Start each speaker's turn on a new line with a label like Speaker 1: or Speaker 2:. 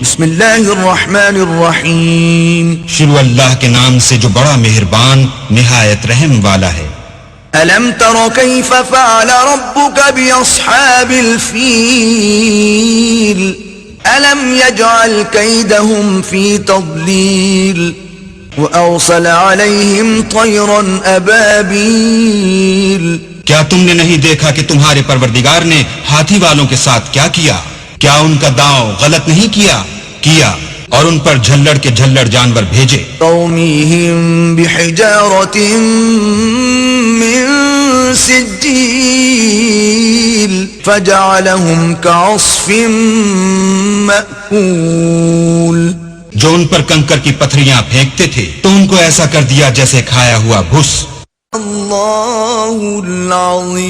Speaker 1: بسم اللہ الرحمن الرحیم.
Speaker 2: شروع اللہ کے نام سے جو بڑا مہربان نہایت رحم والا ہے.
Speaker 1: ألم تر كيف فعل ربك بأصحاب الفيل ألم يجعل كيدهم في تضليل وأرسل عليهم طيرا أبابيل.
Speaker 2: کیا تم نے نہیں دیکھا کہ تمہارے پروردگار نے ہاتھی والوں کے ساتھ کیا کیا؟ کیا ان کا داؤ غلط نہیں کیا اور ان پر جھلڑ کے جھلڑ جانور بھیجے.
Speaker 1: ترميهم بحجارة من سجيل فجعلهم كعصف مأكول.
Speaker 2: جو ان پر کنکر کی پتھریاں پھینکتے تھے تو ان کو ایسا کر دیا جیسے کھایا ہوا بھس.
Speaker 1: اللہ العظیم.